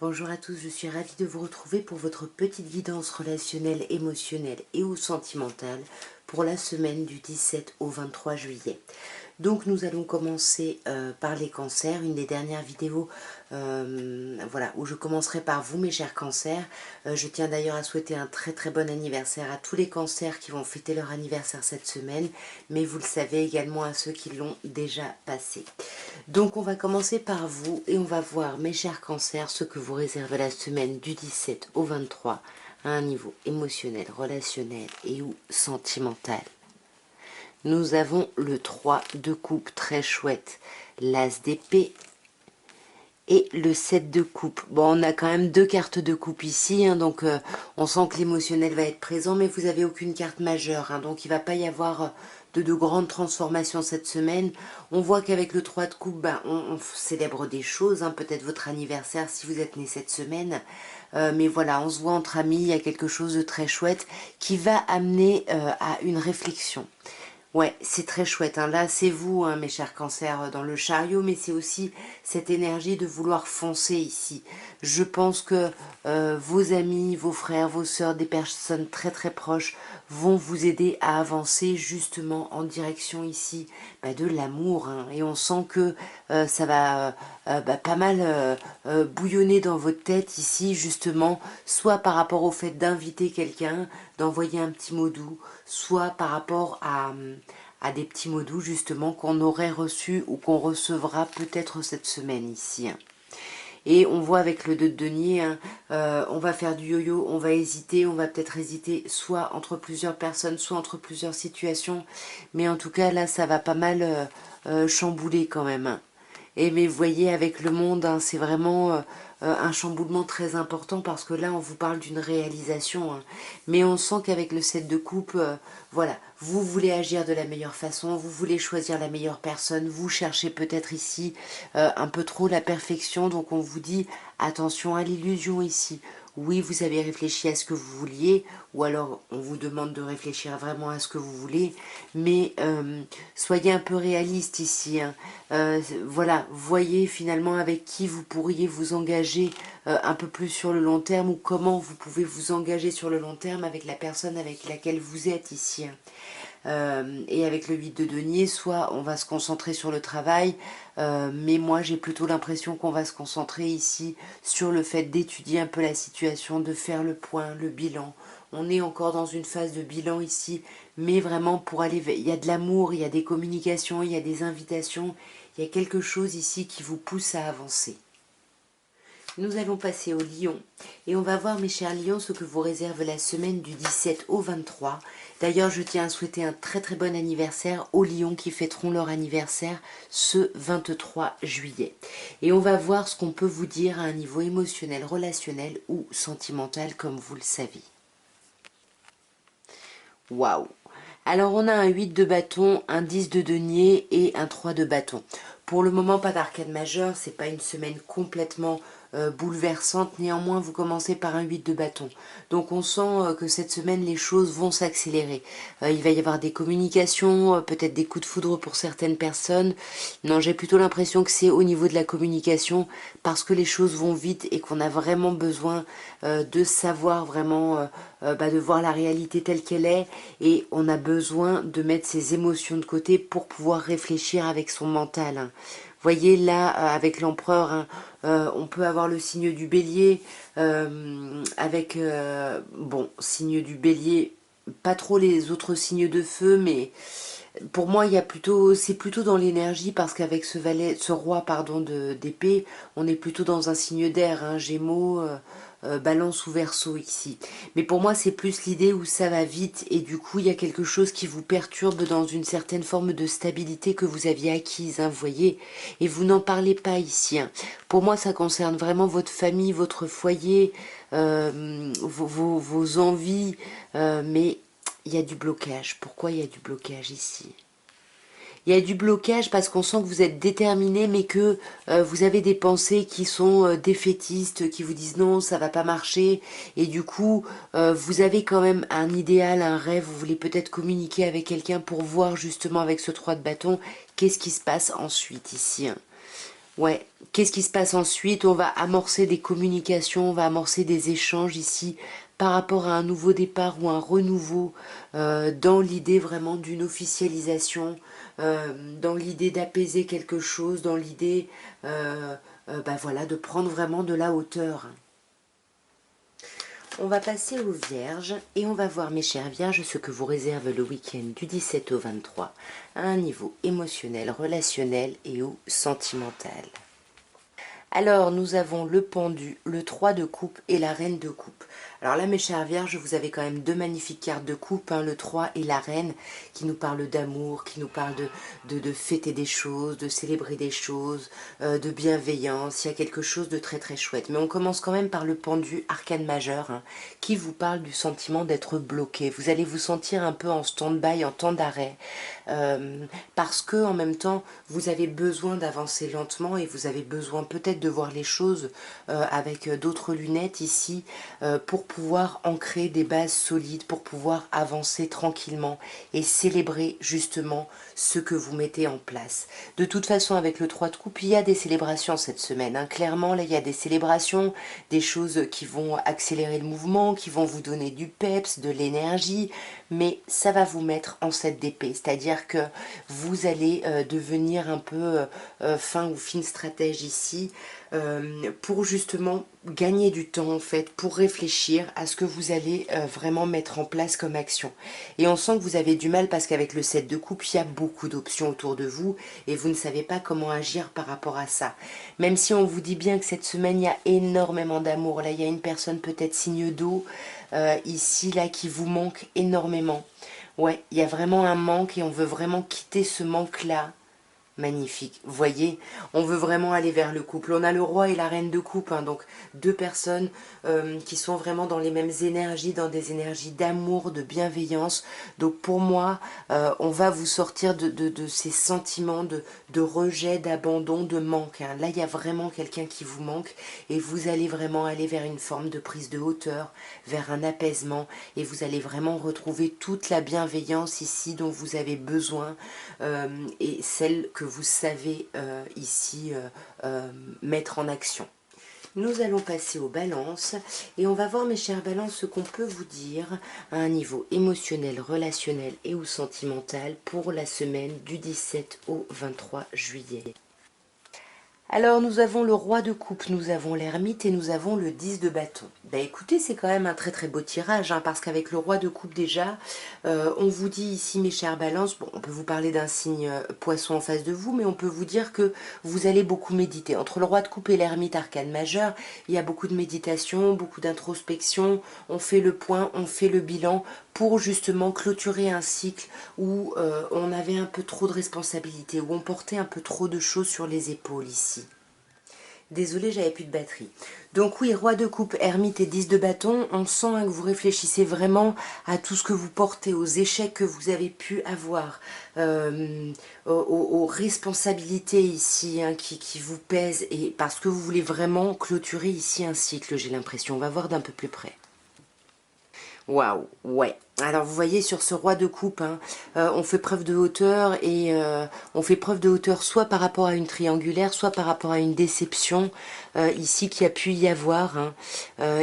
Bonjour à tous, je suis ravie de vous retrouver pour votre petite guidance relationnelle, émotionnelle et ou sentimentale pour la semaine du 17 au 23 juillet. Donc nous allons commencer par les cancers, une des dernières vidéos voilà, où je commencerai par vous mes chers cancers. Je tiens d'ailleurs à souhaiter un très très bon anniversaire à tous les cancers qui vont fêter leur anniversaire cette semaine, mais vous le savez également à ceux qui l'ont déjà passé. Donc on va commencer par vous et on va voir mes chers cancers ce que vous réserve la semaine du 17 au 23 à un niveau émotionnel, relationnel et ou sentimental. Nous avons le 3 de coupe très chouette, l'as d'épée et le 7 de coupe. Bon, on a quand même deux cartes de coupe ici, hein, donc on sent que l'émotionnel va être présent, mais vous n'avez aucune carte majeure, hein, donc il ne va pas y avoir de grandes transformations cette semaine. On voit qu'avec le 3 de coupe, ben, on célèbre des choses, hein, peut-être votre anniversaire si vous êtes né cette semaine. Mais voilà, on se voit entre amis, il y a quelque chose de très chouette qui va amener à une réflexion. Ouais, c'est très chouette, hein. Là, c'est vous, hein, mes chers cancers, dans le chariot, mais c'est aussi cette énergie de vouloir foncer ici. Je pense que vos amis, vos frères, vos sœurs, des personnes très très proches vont vous aider à avancer justement en direction ici de l'amour, hein. Et on sent que ça va pas mal bouillonner dans votre tête ici, justement, soit par rapport au fait d'inviter quelqu'un, d'envoyer un petit mot doux, soit par rapport à des petits mots doux justement qu'on aurait reçus ou qu'on recevra peut-être cette semaine ici. Et on voit avec le 2 de denier, hein, on va faire du yo-yo, on va hésiter, on va peut-être hésiter soit entre plusieurs personnes, soit entre plusieurs situations. Mais en tout cas là ça va pas mal chambouler quand même, hein. Et mais vous voyez avec le monde, hein, c'est vraiment un chamboulement très important parce que là on vous parle d'une réalisation, hein. Mais on sent qu'avec le 7 de coupe, voilà, vous voulez agir de la meilleure façon, vous voulez choisir la meilleure personne, vous cherchez peut-être ici un peu trop la perfection, donc on vous dit attention à l'illusion ici. Oui, vous avez réfléchi à ce que vous vouliez, ou alors on vous demande de réfléchir vraiment à ce que vous voulez, mais soyez un peu réaliste ici, hein. Voilà, voyez finalement avec qui vous pourriez vous engager un peu plus sur le long terme, ou comment vous pouvez vous engager sur le long terme avec la personne avec laquelle vous êtes ici, hein. Et avec le 8 de denier, soit on va se concentrer sur le travail, mais moi j'ai plutôt l'impression qu'on va se concentrer ici sur le fait d'étudier un peu la situation, de faire le point, le bilan. On est encore dans une phase de bilan ici, mais vraiment pour aller vers... Il y a de l'amour, il y a des communications, il y a des invitations, il y a quelque chose ici qui vous pousse à avancer. Nous allons passer au lion et on va voir mes chers lions ce que vous réserve la semaine du 17 au 23. D'ailleurs je tiens à souhaiter un très très bon anniversaire aux lions qui fêteront leur anniversaire ce 23 juillet. Et on va voir ce qu'on peut vous dire à un niveau émotionnel, relationnel ou sentimental comme vous le savez. Waouh! Alors on a un 8 de bâton, un 10 de denier et un 3 de bâton. Pour le moment, pas d'arcade majeure, c'est pas une semaine complètement bouleversante. Néanmoins, vous commencez par un 8 de bâton. Donc on sent que cette semaine, les choses vont s'accélérer. Il va y avoir des communications, peut-être des coups de foudre pour certaines personnes. Non, j'ai plutôt l'impression que c'est au niveau de la communication, parce que les choses vont vite et qu'on a vraiment besoin de savoir vraiment, de voir la réalité telle qu'elle est. Et on a besoin de mettre ses émotions de côté pour pouvoir réfléchir avec son mental, hein. Voyez là, avec l'empereur, hein, on peut avoir le signe du bélier, avec, bon, signe du bélier, pas trop les autres signes de feu, mais pour moi, il y a plutôt, c'est plutôt dans l'énergie parce qu'avec ce valet, ce roi, pardon, d'épée, on est plutôt dans un signe d'air, hein, Gémeaux, Balance ou Verseau ici. Mais pour moi, c'est plus l'idée où ça va vite et du coup, il y a quelque chose qui vous perturbe dans une certaine forme de stabilité que vous aviez acquise, hein, vous voyez, et vous n'en parlez pas ici, hein. Pour moi, ça concerne vraiment votre famille, votre foyer, vos envies, mais il y a du blocage. Pourquoi il y a du blocage ici? Il y a du blocage parce qu'on sent que vous êtes déterminé, mais que vous avez des pensées qui sont défaitistes, qui vous disent non, ça va pas marcher. Et du coup, vous avez quand même un idéal, un rêve. Vous voulez peut-être communiquer avec quelqu'un pour voir justement avec ce 3 de bâton, qu'est-ce qui se passe ensuite ici, hein. Ouais, qu'est-ce qui se passe ensuite? On va amorcer des communications, on va amorcer des échanges ici par rapport à un nouveau départ ou un renouveau dans l'idée vraiment d'une officialisation, dans l'idée d'apaiser quelque chose, dans l'idée bah voilà, de prendre vraiment de la hauteur. On va passer aux Vierges et on va voir, mes chères Vierges, ce que vous réserve le week-end du 17 au 23 à un niveau émotionnel, relationnel et ou sentimental. Alors, nous avons le pendu, le 3 de coupe et la reine de coupe. Alors là, mes chères Vierges, vous avez quand même deux magnifiques cartes de coupe, hein, le 3 et la reine, qui nous parlent d'amour, qui nous parlent de fêter des choses, de célébrer des choses, de bienveillance. Il y a quelque chose de très très chouette. Mais on commence quand même par le pendu, arcane majeur, hein, qui vous parle du sentiment d'être bloqué. Vous allez vous sentir un peu en stand-by, en temps d'arrêt, parce que en même temps, vous avez besoin d'avancer lentement et vous avez besoin peut-être de voir les choses avec d'autres lunettes ici pour pouvoir ancrer des bases solides, pour pouvoir avancer tranquillement et célébrer justement ce que vous mettez en place. De toute façon, avec le 3 de coupe, il y a des célébrations cette semaine, hein. Clairement, là, il y a des célébrations, des choses qui vont accélérer le mouvement, qui vont vous donner du peps, de l'énergie, mais ça va vous mettre en 7 d'épée, c'est-à-dire que vous allez devenir un peu fin ou fine stratège ici, pour justement gagner du temps en fait, pour réfléchir à ce que vous allez vraiment mettre en place comme action. Et on sent que vous avez du mal parce qu'avec le 7 de coupe, il y a beaucoup d'options autour de vous et vous ne savez pas comment agir par rapport à ça. Même si on vous dit bien que cette semaine, il y a énormément d'amour. Là, il y a une personne peut-être signe d'eau, ici, là, qui vous manque énormément. Ouais, il y a vraiment un manque et on veut vraiment quitter ce manque-là. Magnifique. Vous voyez, on veut vraiment aller vers le couple. On a le roi et la reine de coupe, hein, donc deux personnes qui sont vraiment dans les mêmes énergies, dans des énergies d'amour, de bienveillance. Donc pour moi, on va vous sortir de ces sentiments de rejet, d'abandon, de manque, hein. Là, il y a vraiment quelqu'un qui vous manque et vous allez vraiment aller vers une forme de prise de hauteur, vers un apaisement et vous allez vraiment retrouver toute la bienveillance ici dont vous avez besoin et celle que vous savez ici mettre en action. Nous allons passer aux balances et on va voir, mes chères balances, ce qu'on peut vous dire à un niveau émotionnel, relationnel et ou sentimental pour la semaine du 17 au 23 juillet. Alors nous avons le roi de coupe, nous avons l'ermite et nous avons le 10 de bâton. Ben écoutez, c'est quand même un très très beau tirage, hein, parce qu'avec le roi de coupe déjà, on vous dit ici, mes chères balances, bon, on peut vous parler d'un signe poisson en face de vous, mais on peut vous dire que vous allez beaucoup méditer. Entre le roi de coupe et l'ermite arcane majeur, il y a beaucoup de méditation, beaucoup d'introspection, on fait le point, on fait le bilan pour justement clôturer un cycle où on avait un peu trop de responsabilités, où on portait un peu trop de choses sur les épaules ici. Désolée, j'avais plus de batterie. Donc oui, roi de coupe, ermite et 10 de bâton, on sent hein, que vous réfléchissez vraiment à tout ce que vous portez, aux échecs que vous avez pu avoir, aux responsabilités ici hein, qui vous pèsent, et parce que vous voulez vraiment clôturer ici un cycle, j'ai l'impression. On va voir d'un peu plus près. Waouh, ouais. Alors vous voyez sur ce roi de coupe, hein, on fait preuve de hauteur et on fait preuve de hauteur soit par rapport à une triangulaire, soit par rapport à une déception ici qui a pu y avoir. Hein.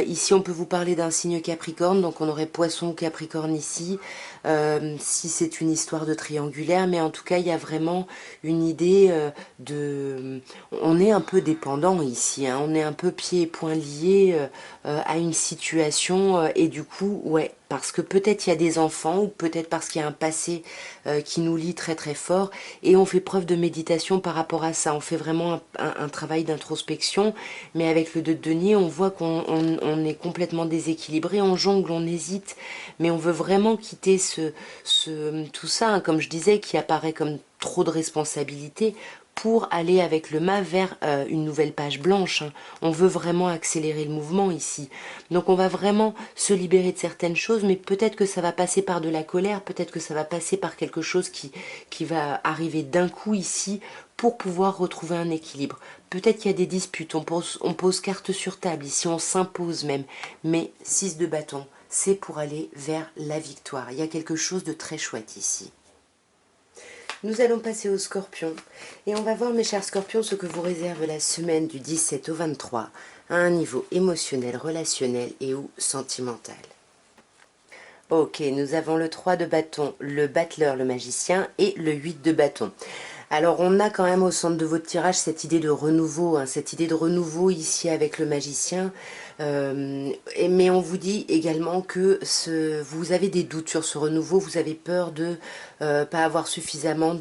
Ici on peut vous parler d'un signe Capricorne, donc on aurait Poisson ou Capricorne ici, si c'est une histoire de triangulaire, mais en tout cas il y a vraiment une idée de... On est un peu dépendant ici, hein, on est un peu pieds et poings liés à une situation et du coup, ouais, parce que peut-être il y a des enfants ou peut-être parce qu'il y a un passé qui nous lie très très fort et on fait preuve de méditation par rapport à ça. On fait vraiment un travail d'introspection, mais avec le 2 de denier, on voit qu'on est complètement déséquilibré, on jongle, on hésite, mais on veut vraiment quitter tout ça, hein, comme je disais, qui apparaît comme trop de responsabilités pour aller avec le mât vers une nouvelle page blanche. Hein. On veut vraiment accélérer le mouvement ici. Donc on va vraiment se libérer de certaines choses, mais peut-être que ça va passer par de la colère, peut-être que ça va passer par quelque chose qui va arriver d'un coup ici pour pouvoir retrouver un équilibre. Peut-être qu'il y a des disputes, on pose carte sur table, ici on s'impose même, mais 6 de bâton, c'est pour aller vers la victoire. Il y a quelque chose de très chouette ici. Nous allons passer au Scorpion et on va voir, mes chers Scorpions, ce que vous réserve la semaine du 17 au 23 à un niveau émotionnel, relationnel et ou sentimental. Ok, nous avons le 3 de bâton, le battleur, le magicien et le 8 de bâton. Alors on a quand même au centre de votre tirage cette idée de renouveau, hein, cette idée de renouveau ici avec le magicien. Mais on vous dit également que vous avez des doutes sur ce renouveau, vous avez peur de pas avoir suffisamment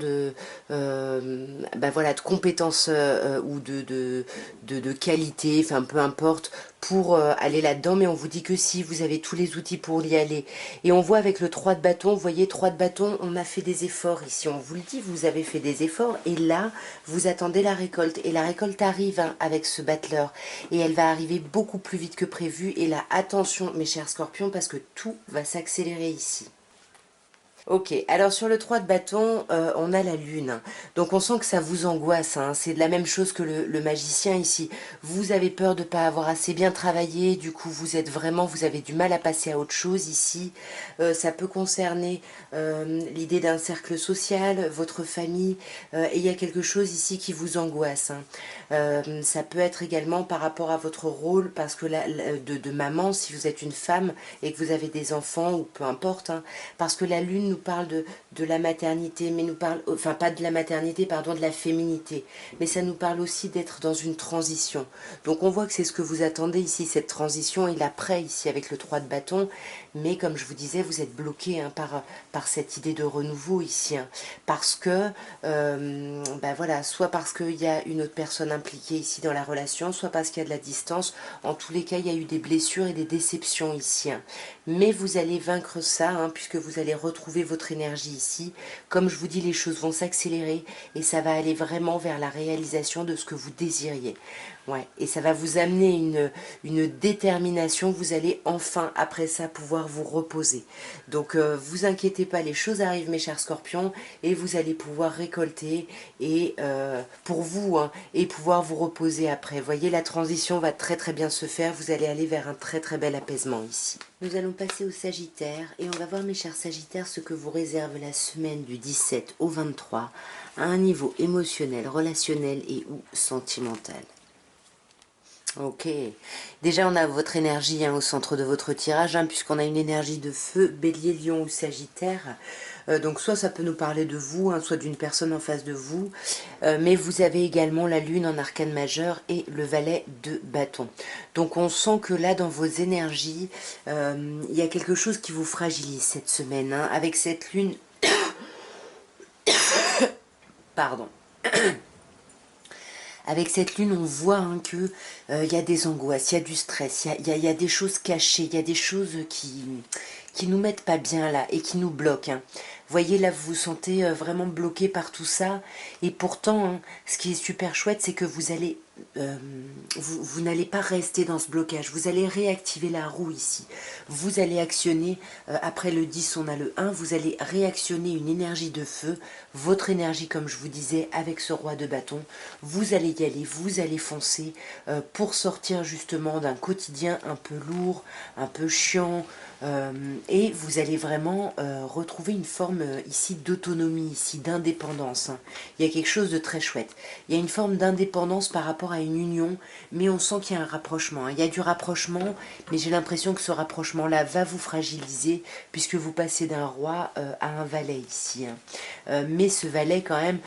voilà, de compétences ou de qualité, enfin peu importe, pour aller là-dedans, mais on vous dit que si, vous avez tous les outils pour y aller. Et on voit avec le 3 de bâton, vous voyez, 3 de bâton, on a fait des efforts ici, on vous le dit, vous avez fait des efforts, et là, vous attendez la récolte, et la récolte arrive hein, avec ce battleur, et elle va arriver beaucoup plus vite que prévu, et là, attention mes chers scorpions, parce que tout va s'accélérer ici. Ok, alors sur le 3 de bâton, on a la lune. Donc on sent que ça vous angoisse, hein. C'est de la même chose que le magicien ici. Vous avez peur de ne pas avoir assez bien travaillé, du coup vous avez du mal à passer à autre chose ici. Ça peut concerner l'idée d'un cercle social, votre famille, et il y a quelque chose ici qui vous angoisse, hein. Ça peut être également par rapport à votre rôle, parce que de maman, si vous êtes une femme et que vous avez des enfants, ou peu importe, hein, parce que la lune nous parle de la maternité, mais nous parle, enfin pas de la maternité, pardon, de la féminité, mais ça nous parle aussi d'être dans une transition. Donc on voit que c'est ce que vous attendez ici, cette transition, et l'après ici avec le 3 de bâton, mais comme je vous disais, vous êtes bloqué hein, par cette idée de renouveau ici, hein, parce que, voilà, soit parce qu'il y a une autre personne impliquée ici dans la relation, soit parce qu'il y a de la distance. En tous les cas, il y a eu des blessures et des déceptions ici, hein. Mais vous allez vaincre ça, hein, puisque vous allez retrouver votre énergie ici. Comme je vous dis, les choses vont s'accélérer et ça va aller vraiment vers la réalisation de ce que vous désiriez. Ouais, et ça va vous amener une détermination. Vous allez enfin, après ça, pouvoir vous reposer. Donc, vous inquiétez pas, les choses arrivent, mes chers scorpions, et vous allez pouvoir récolter et pour vous, hein, et pouvoir vous reposer après. Vous voyez, la transition va très très bien se faire. Vous allez aller vers un très très bel apaisement ici. Nous allons passer au Sagittaire et on va voir, mes chers Sagittaires, ce que vous réserve la semaine du 17 au 23 à un niveau émotionnel, relationnel et ou sentimental. Ok, déjà on a votre énergie hein, au centre de votre tirage, hein, puisqu'on a une énergie de feu, bélier, lion ou sagittaire. Donc soit ça peut nous parler de vous, hein, soit d'une personne en face de vous, mais vous avez également la lune en arcane majeur et le valet de bâton. Donc on sent que là dans vos énergies, il y a quelque chose qui vous fragilise cette semaine, hein, avec cette lune... Pardon. Avec cette lune, on voit hein, que y a des angoisses, il y a du stress, il y a des choses cachées, il y a des choses qui nous mettent pas bien là et qui nous bloquent, hein. Vous voyez, là, vous vous sentez vraiment bloqué par tout ça. Et pourtant, hein, ce qui est super chouette, c'est que vous allez... vous n'allez pas rester dans ce blocage. Vous allez réactiver la roue ici. Vous allez actionner, après le 10, on a le 1, vous allez réactionner une énergie de feu. Votre énergie, comme je vous disais, avec ce roi de bâton. Vous allez y aller, vous allez foncer pour sortir justement d'un quotidien un peu lourd, un peu chiant, et vous allez vraiment retrouver une forme ici d'autonomie, ici d'indépendance, hein. Il y a quelque chose de très chouette. Il y a une forme d'indépendance par rapport à une union, mais on sent qu'il y a un rapprochement, hein. Il y a du rapprochement, mais j'ai l'impression que ce rapprochement-là va vous fragiliser, puisque vous passez d'un roi à un valet ici, hein. Mais ce valet quand même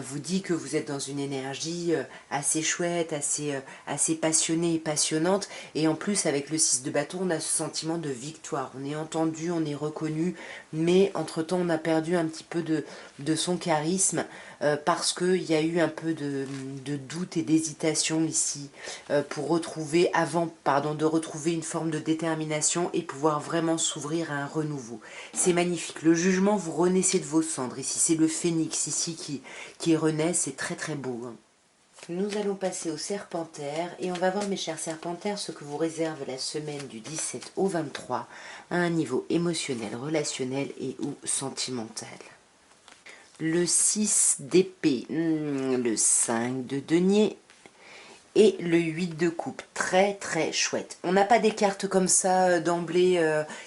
vous dit que vous êtes dans une énergie assez chouette, assez passionnée et passionnante, et en plus avec le 6 de bâton, on a ce sentiment de victoire. On est entendu, on est reconnu, mais entre-temps, on a perdu un petit peu de son charisme parce qu'il y a eu un peu de doute et d'hésitation ici pour retrouver, de retrouver une forme de détermination et pouvoir vraiment s'ouvrir à un renouveau. C'est magnifique. Le jugement, vous renaissez de vos cendres. Ici, c'est le phénix ici qui renaît. C'est très très beau, hein. Nous allons passer au Serpentaire et on va voir, mes chers Serpentaires, ce que vous réserve la semaine du 17 au 23 à un niveau émotionnel, relationnel et ou sentimental. Le 6 d'épée, le 5 de denier et le 8 de coupe. Très très chouette. On n'a pas des cartes comme ça d'emblée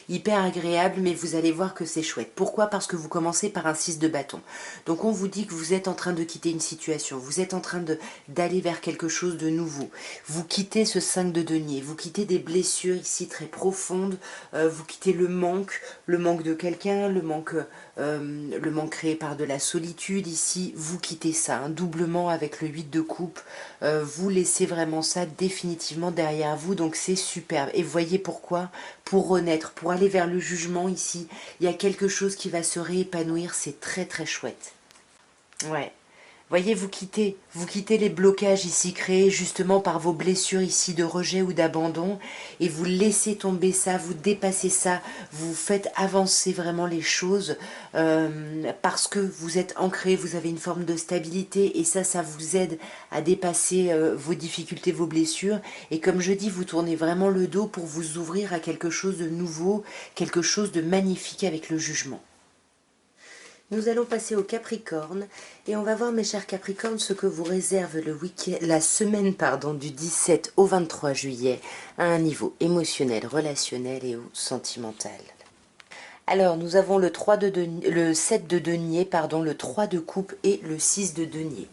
hyper agréables, mais vous allez voir que c'est chouette. Pourquoi? Parce que vous commencez par un 6 de bâton. Donc on vous dit que vous êtes en train de quitter une situation, vous êtes en train d'aller vers quelque chose de nouveau. Vous quittez ce 5 de denier, vous quittez des blessures ici très profondes, vous quittez le manque de quelqu'un, le manque créé par de la solitude ici, vous quittez ça, hein, doublement avec le 8 de coupe, vous laissez vraiment ça définitivement derrière vous, donc c'est superbe. Et voyez pourquoi? Pour renaître, pour aller vers le jugement ici, il y a quelque chose qui va se réépanouir, c'est très très chouette. Ouais. Voyez, vous quittez les blocages ici créés justement par vos blessures ici de rejet ou d'abandon et vous laissez tomber ça, vous dépassez ça, vous faites avancer vraiment les choses parce que vous êtes ancré, vous avez une forme de stabilité et ça vous aide à dépasser vos difficultés, vos blessures. Et comme je dis, vous tournez vraiment le dos pour vous ouvrir à quelque chose de nouveau, quelque chose de magnifique avec le jugement. Nous allons passer au Capricorne et on va voir, mes chers Capricornes, ce que vous réserve la semaine du 17 au 23 juillet à un niveau émotionnel, relationnel et ou sentimental. Alors, nous avons le 7 de denier, le 3 de coupe et le 6 de denier.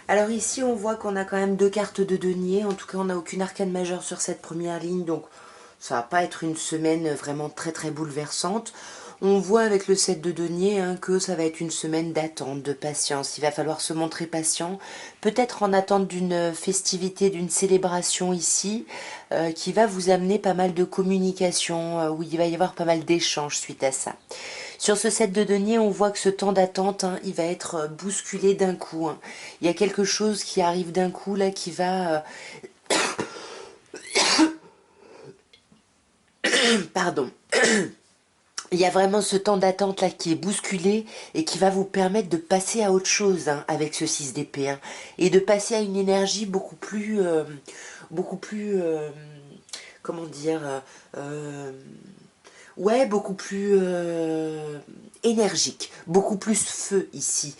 Alors ici, on voit qu'on a quand même 2 cartes de denier. En tout cas, on n'a aucune arcane majeure sur cette première ligne, donc ça va pas être une semaine vraiment très très bouleversante. On voit avec le 7 de denier que ça va être une semaine d'attente, de patience. Il va falloir se montrer patient, peut-être en attente d'une festivité, d'une célébration ici, qui va vous amener pas mal de communication, où il va y avoir pas mal d'échanges suite à ça. Sur ce 7 de denier, on voit que ce temps d'attente, il va être bousculé d'un coup. Il y a quelque chose qui arrive d'un coup, là, qui va... Pardon. Il y a vraiment ce temps d'attente là qui est bousculé et qui va vous permettre de passer à autre chose avec ce 6 d'épée et de passer à une énergie beaucoup plus comment dire, ouais, beaucoup plus énergique, beaucoup plus feu ici,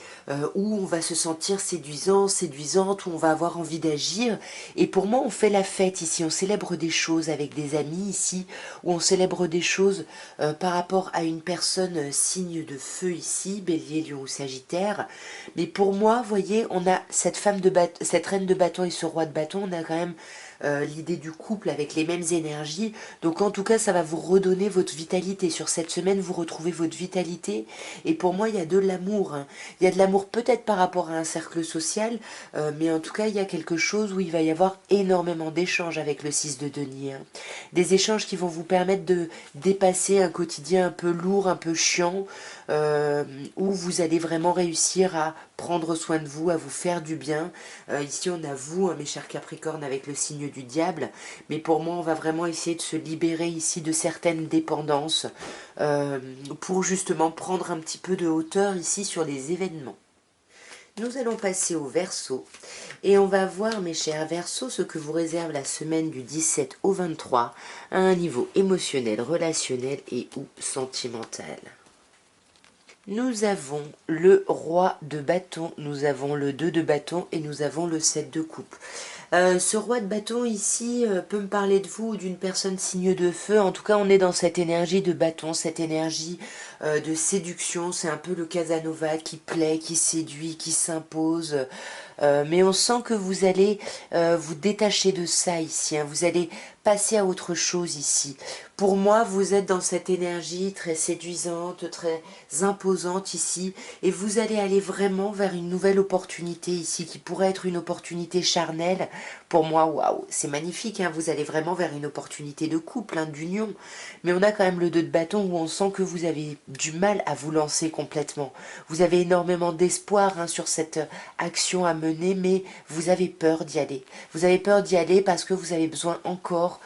où on va se sentir séduisant, séduisante, où on va avoir envie d'agir. Et pour moi, on fait la fête ici, on célèbre des choses avec des amis ici, où on célèbre des choses par rapport à une personne signe de feu ici, Bélier, Lion ou Sagittaire. Mais pour moi, voyez, on a cette cette reine de bâton et ce roi de bâton, on a quand même l'idée du couple avec les mêmes énergies. Donc en tout cas, ça va vous redonner votre vitalité. Sur cette semaine, vous retrouvez votre vitalité. Et pour moi, il y a de l'amour. Il y a de l'amour peut-être par rapport à un cercle social, mais en tout cas, il y a quelque chose où il va y avoir énormément d'échanges avec le 6 de denier. Des échanges qui vont vous permettre de dépasser un quotidien un peu lourd, un peu chiant, où vous allez vraiment réussir à prendre soin de vous, à vous faire du bien. Ici, on a vous, mes chers Capricornes, avec le signe du diable. Mais pour moi, on va vraiment essayer de se libérer ici de certaines dépendances pour justement prendre un petit peu de hauteur ici sur les événements. Nous allons passer au Verseau et on va voir, mes chers Verseaux, ce que vous réserve la semaine du 17 au 23 à un niveau émotionnel, relationnel et ou sentimental. Nous avons le roi de bâton, nous avons le 2 de bâton et nous avons le 7 de coupe. Ce roi de bâton ici peut me parler de vous ou d'une personne signe de feu. En tout cas, on est dans cette énergie de bâton, cette énergie de séduction. C'est un peu le Casanova qui plaît, qui séduit, qui s'impose. Mais on sent que vous allez vous détacher de ça ici. Vous allez passer à autre chose ici. Pour moi, vous êtes dans cette énergie très séduisante, très imposante ici. Et vous allez aller vraiment vers une nouvelle opportunité ici, qui pourrait être une opportunité charnelle. Pour moi, waouh, c'est magnifique. Vous allez vraiment vers une opportunité de couple, d'union. Mais on a quand même le 2 de bâton où on sent que vous avez du mal à vous lancer complètement. Vous avez énormément d'espoir sur cette action à mener, mais vous avez peur d'y aller. Vous avez peur d'y aller parce que vous avez besoin encore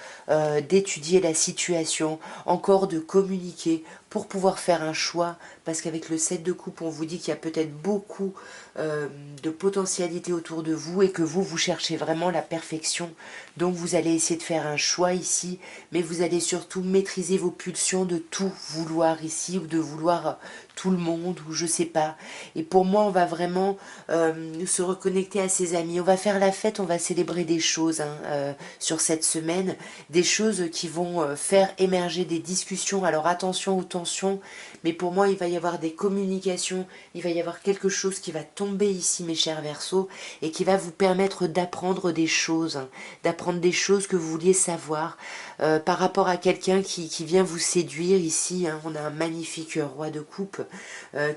d'étudier la situation, encore de communiquer pour pouvoir faire un choix, parce qu'avec le 7 de coupe, on vous dit qu'il y a peut-être beaucoup de potentialité autour de vous et que vous cherchez vraiment la perfection. Donc vous allez essayer de faire un choix ici, mais vous allez surtout maîtriser vos pulsions de tout vouloir ici, ou de vouloir tout le monde, ou je sais pas. Et pour moi, on va vraiment se reconnecter à ses amis. On va faire la fête, on va célébrer des choses sur cette semaine, des choses qui vont faire émerger des discussions. Alors attention aux tensions, mais pour moi, il va y avoir des communications, il va y avoir quelque chose qui va tomber ici, mes chers Verseaux, et qui va vous permettre d'apprendre des choses, d'apprendre des choses que vous vouliez savoir par rapport à quelqu'un qui vient vous séduire ici. On a un magnifique roi de coupe,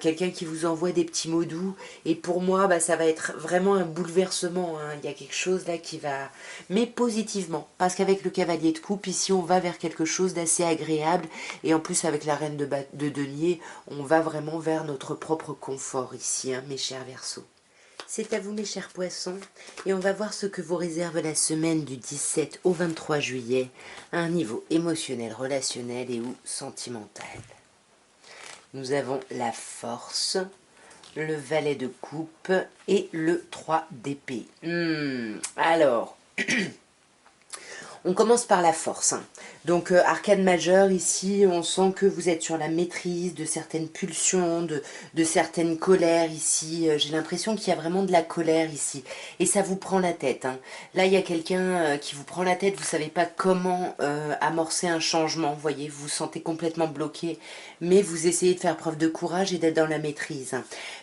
quelqu'un qui vous envoie des petits mots doux, et pour moi, bah, ça va être vraiment un bouleversement. Il y a quelque chose là qui va... Mais positivement, parce qu'avec le cavalier de coupe, ici, on va vers quelque chose d'assez agréable, et en plus, avec la reine de denier, on va vraiment vers notre propre confort ici, mes chers Verseaux. C'est à vous mes chers poissons, et on va voir ce que vous réserve la semaine du 17 au 23 juillet, à un niveau émotionnel, relationnel et ou sentimental. Nous avons la force, le valet de coupe et le 3 d'épée. Alors, on commence par la force. Donc, arcane majeure, ici, on sent que vous êtes sur la maîtrise de certaines pulsions, de certaines colères, ici. J'ai l'impression qu'il y a vraiment de la colère, ici. Et ça vous prend la tête. Là, il y a quelqu'un qui vous prend la tête, vous ne savez pas comment amorcer un changement, vous voyez, vous vous sentez complètement bloqué. Mais vous essayez de faire preuve de courage et d'être dans la maîtrise.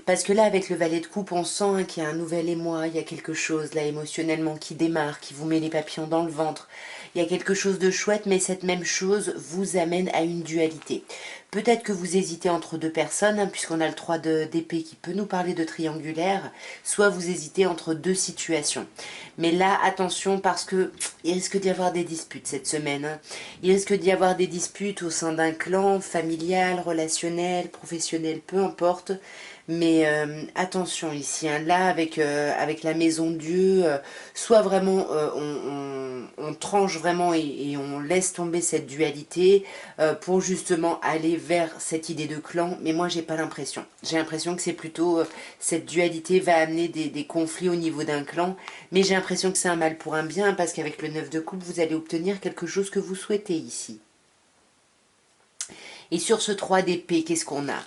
Parce que là, avec le valet de coupe, on sent qu'il y a un nouvel émoi, il y a quelque chose, là, émotionnellement, qui démarre, qui vous met les papillons dans le ventre. Il y a quelque chose de chouette, mais cette même chose vous amène à une dualité. Peut-être que vous hésitez entre deux personnes, puisqu'on a le 3 d'épée qui peut nous parler de triangulaire, soit vous hésitez entre deux situations. Mais là, attention, parce que il risque d'y avoir des disputes cette semaine. Il risque d'y avoir des disputes au sein d'un clan, familial, relationnel, professionnel, peu importe. Mais attention ici, là avec la maison de Dieu, soit vraiment on tranche vraiment et on laisse tomber cette dualité pour justement aller vers cette idée de clan, mais moi j'ai pas l'impression. J'ai l'impression que c'est plutôt cette dualité va amener des conflits au niveau d'un clan, mais j'ai l'impression que c'est un mal pour un bien, parce qu'avec le 9 de coupe, vous allez obtenir quelque chose que vous souhaitez ici. Et sur ce 3 d'épée, qu'est-ce qu'on a?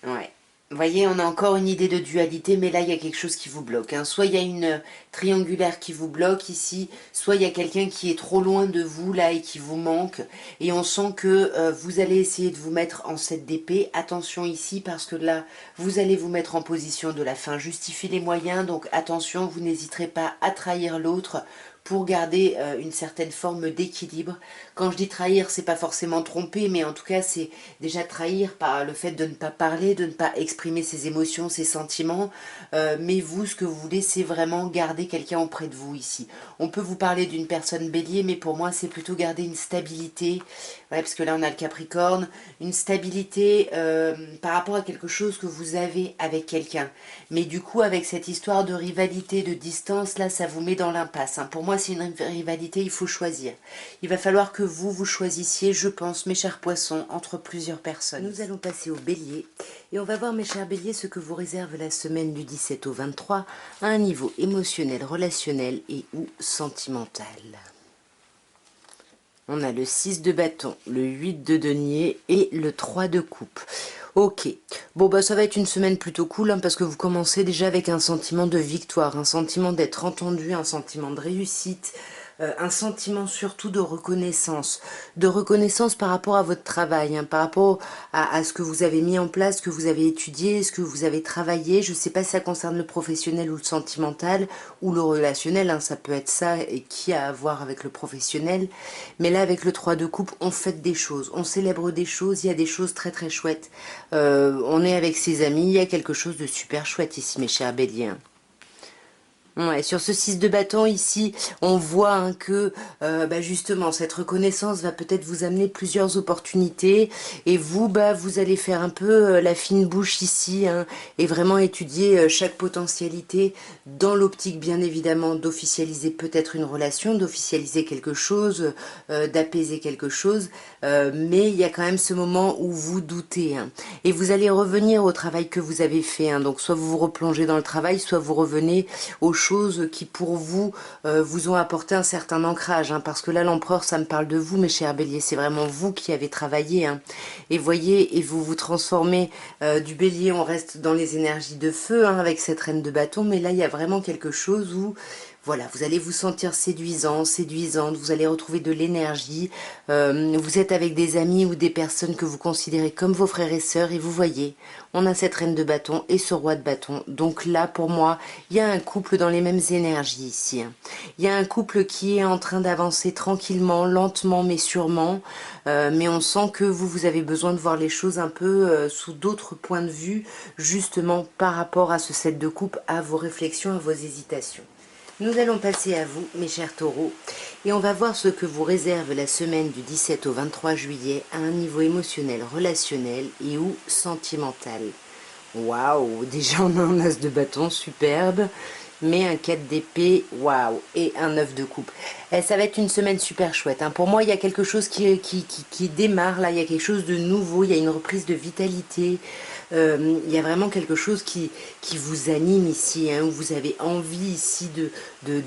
Ouais. Vous voyez, on a encore une idée de dualité, mais là, il y a quelque chose qui vous bloque. Soit il y a une triangulaire qui vous bloque ici, soit il y a quelqu'un qui est trop loin de vous, là, et qui vous manque. Et on sent que vous allez essayer de vous mettre en 7 d'épée. Attention ici, parce que là, vous allez vous mettre en position de la fin. Justifie les moyens, donc attention, vous n'hésiterez pas à trahir l'autre pour garder une certaine forme d'équilibre. Quand je dis trahir, c'est pas forcément tromper, mais en tout cas, c'est déjà trahir par le fait de ne pas parler, de ne pas exprimer ses émotions, ses sentiments. Mais vous, ce que vous voulez, c'est vraiment garder quelqu'un auprès de vous ici. On peut vous parler d'une personne bélier, mais pour moi, c'est plutôt garder une stabilité. Ouais, parce que là, on a le Capricorne. Une stabilité par rapport à quelque chose que vous avez avec quelqu'un. Mais du coup, avec cette histoire de rivalité, de distance, là, ça vous met dans l'impasse. Pour moi, c'est une rivalité, il faut choisir. Il va falloir que vous choisissiez, je pense, mes chers poissons, entre plusieurs personnes. Nous allons passer au bélier. Et on va voir, mes chers béliers, ce que vous réserve la semaine du 17 au 23 à un niveau émotionnel, relationnel et ou sentimental. On a le 6 de bâton, le 8 de denier et le 3 de coupe. Ok, bon bah ça va être une semaine plutôt cool, parce que vous commencez déjà avec un sentiment de victoire, un sentiment d'être entendu, un sentiment de réussite, un sentiment surtout de reconnaissance par rapport à votre travail, par rapport à ce que vous avez mis en place, ce que vous avez étudié, ce que vous avez travaillé. Je ne sais pas si ça concerne le professionnel ou le sentimental ou le relationnel, ça peut être ça et qui a à voir avec le professionnel. Mais là avec le 3 de coupe, on fête des choses, on célèbre des choses, il y a des choses très très chouettes. On est avec ses amis, il y a quelque chose de super chouette ici mes chers béliers. Ouais, sur ce 6 de bâton ici, on voit hein, que justement cette reconnaissance va peut-être vous amener plusieurs opportunités et vous, vous allez faire un peu la fine bouche ici hein, et vraiment étudier chaque potentialité dans l'optique bien évidemment d'officialiser peut-être une relation, d'officialiser quelque chose, d'apaiser quelque chose, mais il y a quand même ce moment où vous doutez hein, et vous allez revenir au travail que vous avez fait, hein, donc soit vous vous replongez dans le travail, soit vous revenez aux choses qui pour vous vous ont apporté un certain ancrage hein, parce que là l'empereur ça me parle de vous mes chers béliers, c'est vraiment vous qui avez travaillé hein, et voyez et vous vous transformez du bélier, on reste dans les énergies de feu hein, avec cette reine de bâton, mais là il y a vraiment quelque chose où voilà, vous allez vous sentir séduisant, séduisante, vous allez retrouver de l'énergie, vous êtes avec des amis ou des personnes que vous considérez comme vos frères et sœurs et vous voyez, on a cette reine de bâton et ce roi de bâton, donc là pour moi, il y a un couple dans les mêmes énergies ici, hein. Il y a un couple qui est en train d'avancer tranquillement, lentement mais sûrement, mais on sent que vous avez besoin de voir les choses un peu sous d'autres points de vue, justement par rapport à ce set de coupe, à vos réflexions, à vos hésitations. Nous allons passer à vous, mes chers taureaux, et on va voir ce que vous réserve la semaine du 17 au 23 juillet à un niveau émotionnel, relationnel et ou sentimental. Waouh, déjà on a un as de bâton, superbe, mais un 4 d'épée, waouh, et un 9 de coupe. Ça va être une semaine super chouette, hein. Pour moi, il y a quelque chose qui démarre, là, il y a quelque chose de nouveau, il y a une reprise de vitalité, il y a vraiment quelque chose qui vous anime ici, hein, où vous avez envie ici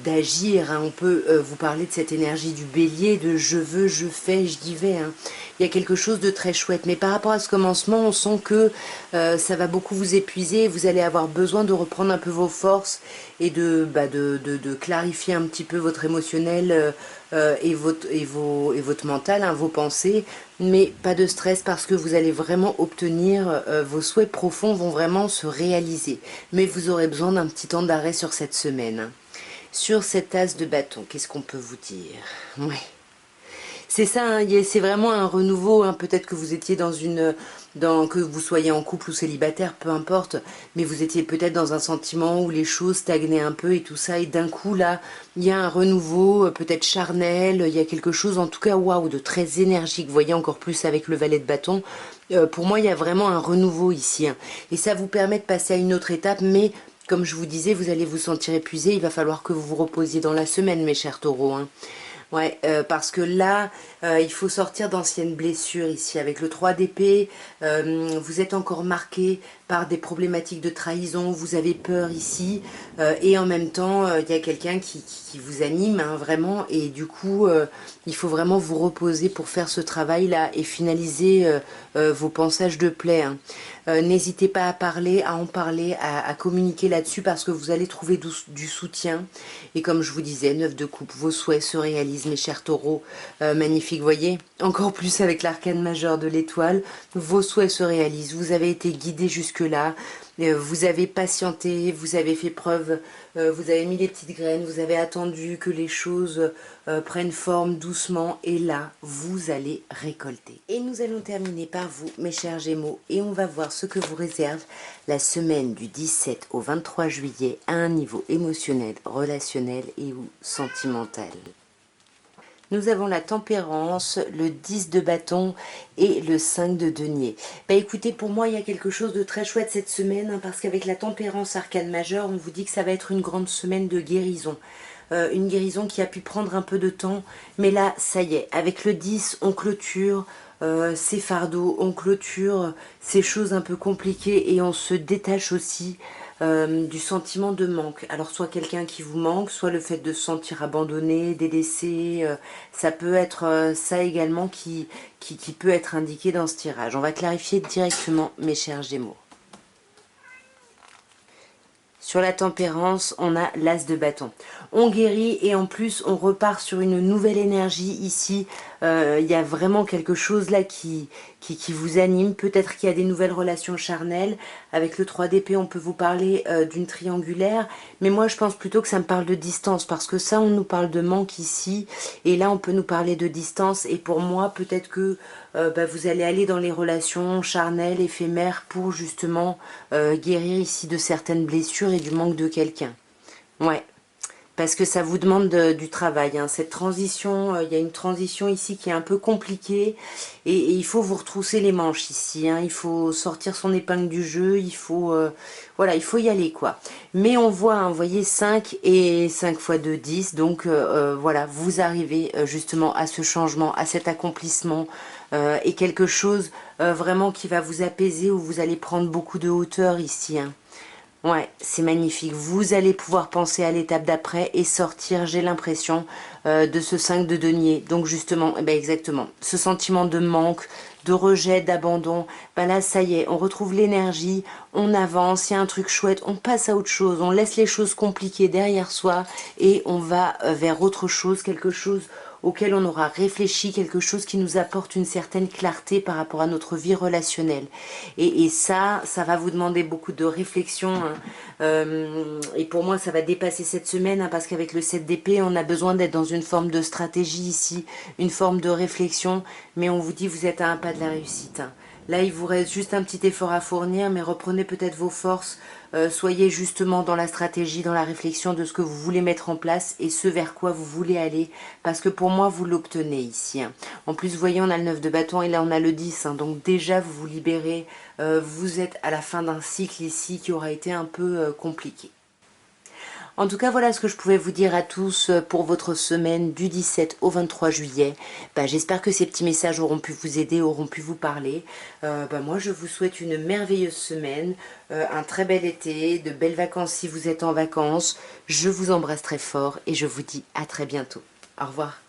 d'agir, hein. On peut vous parler de cette énergie du bélier, de je veux, je fais, je y vais, hein. Il y a quelque chose de très chouette, mais par rapport à ce commencement, on sent que ça va beaucoup vous épuiser, vous allez avoir besoin de reprendre un peu vos forces et de clarifier un petit peu votre émotionnel et votre mental, hein, vos pensées, mais pas de stress parce que vous allez vraiment obtenir, vos souhaits profonds vont vraiment se réaliser, mais vous aurez besoin d'un petit temps d'arrêt sur cette semaine, hein. Sur cet as de bâton, qu'est-ce qu'on peut vous dire? Ouais. C'est ça, hein, c'est vraiment un renouveau, hein. Peut-être que vous étiez que vous soyez en couple ou célibataire, peu importe, mais vous étiez peut-être dans un sentiment où les choses stagnaient un peu et tout ça, et d'un coup là, il y a un renouveau, peut-être charnel, il y a quelque chose en tout cas, waouh, de très énergique, vous voyez encore plus avec le valet de bâton. Pour moi, il y a vraiment un renouveau ici, hein, et ça vous permet de passer à une autre étape, mais comme je vous disais, vous allez vous sentir épuisé, il va falloir que vous vous reposiez dans la semaine, mes chers taureaux, hein. Ouais, parce que là, il faut sortir d'anciennes blessures ici. Avec le 3 d'épée, vous êtes encore marqué par des problématiques de trahison, vous avez peur ici, et en même temps, il y a quelqu'un qui vous anime, hein, vraiment, et du coup, il faut vraiment vous reposer pour faire ce travail-là et finaliser vos pansages de plaie, hein. N'hésitez pas à parler, à en parler, à communiquer là-dessus parce que vous allez trouver du soutien. Et comme je vous disais, 9 de coupe, vos souhaits se réalisent, mes chers taureaux. Magnifique, voyez, encore plus avec l'arcane majeur de l'étoile, vos souhaits se réalisent. Vous avez été guidé jusque-là. Vous avez patienté, vous avez fait preuve, vous avez mis les petites graines, vous avez attendu que les choses prennent forme doucement et là, vous allez récolter. Et nous allons terminer par vous, mes chers Gémeaux, et on va voir ce que vous réserve la semaine du 17 au 23 juillet à un niveau émotionnel, relationnel et ou sentimental. Nous avons la tempérance, le 10 de bâton et le 5 de denier. Écoutez, pour moi, il y a quelque chose de très chouette cette semaine, hein, parce qu'avec la tempérance arcane majeure, on vous dit que ça va être une grande semaine de guérison. Une guérison qui a pu prendre un peu de temps, mais là, ça y est, avec le 10, on clôture ces fardeaux, on clôture ces choses un peu compliquées et on se détache aussi du sentiment de manque. Alors soit quelqu'un qui vous manque, soit le fait de se sentir abandonné, délaissé, ça peut être ça également qui peut être indiqué dans ce tirage. On va clarifier directement, mes chers Gémeaux. Sur la tempérance, on a l'as de bâton. On guérit et en plus, on repart sur une nouvelle énergie ici. Il y a vraiment quelque chose là qui vous anime. Peut-être qu'il y a des nouvelles relations charnelles. Avec le 3 d'épée, on peut vous parler d'une triangulaire. Mais moi, je pense plutôt que ça me parle de distance. Parce que ça, on nous parle de manque ici. Et là, on peut nous parler de distance. Et pour moi, peut-être que vous allez aller dans les relations charnelles, éphémères, pour justement guérir ici de certaines blessures et du manque de quelqu'un. Ouais. parce que ça vous demande du travail, hein. Cette transition, il y a une transition ici qui est un peu compliquée, et il faut vous retrousser les manches ici, hein. Il faut sortir son épingle du jeu, il faut, voilà, il faut y aller, quoi. Mais on voit, hein, vous voyez, 5 et 5 fois 2, 10, donc voilà, vous arrivez justement à ce changement, à cet accomplissement, et quelque chose vraiment qui va vous apaiser, où vous allez prendre beaucoup de hauteur ici, hein. Ouais, c'est magnifique. Vous allez pouvoir penser à l'étape d'après et sortir, j'ai l'impression, de ce 5 de denier. Donc justement, eh ben exactement, ce sentiment de manque, de rejet, d'abandon, ben là, ça y est, on retrouve l'énergie, on avance, il y a un truc chouette, on passe à autre chose, on laisse les choses compliquées derrière soi et on va vers autre chose, quelque chose auquel on aura réfléchi, quelque chose qui nous apporte une certaine clarté par rapport à notre vie relationnelle. Et ça va vous demander beaucoup de réflexion, hein. Et pour moi, ça va dépasser cette semaine, hein, parce qu'avec le 7 d'épée, on a besoin d'être dans une forme de stratégie ici, une forme de réflexion, mais on vous dit vous êtes à un pas de la réussite, hein. Là, il vous reste juste un petit effort à fournir, mais reprenez peut-être vos forces, soyez justement dans la stratégie, dans la réflexion de ce que vous voulez mettre en place et ce vers quoi vous voulez aller, parce que pour moi, vous l'obtenez ici, hein. En plus, vous voyez, on a le 9 de bâton et là, on a le 10, hein, donc déjà, vous vous libérez, vous êtes à la fin d'un cycle ici qui aura été un peu compliqué. En tout cas, voilà ce que je pouvais vous dire à tous pour votre semaine du 17 au 23 juillet. Bah, j'espère que ces petits messages auront pu vous aider, auront pu vous parler. Bah, moi, je vous souhaite une merveilleuse semaine, un très bel été, de belles vacances si vous êtes en vacances. Je vous embrasse très fort et je vous dis à très bientôt. Au revoir.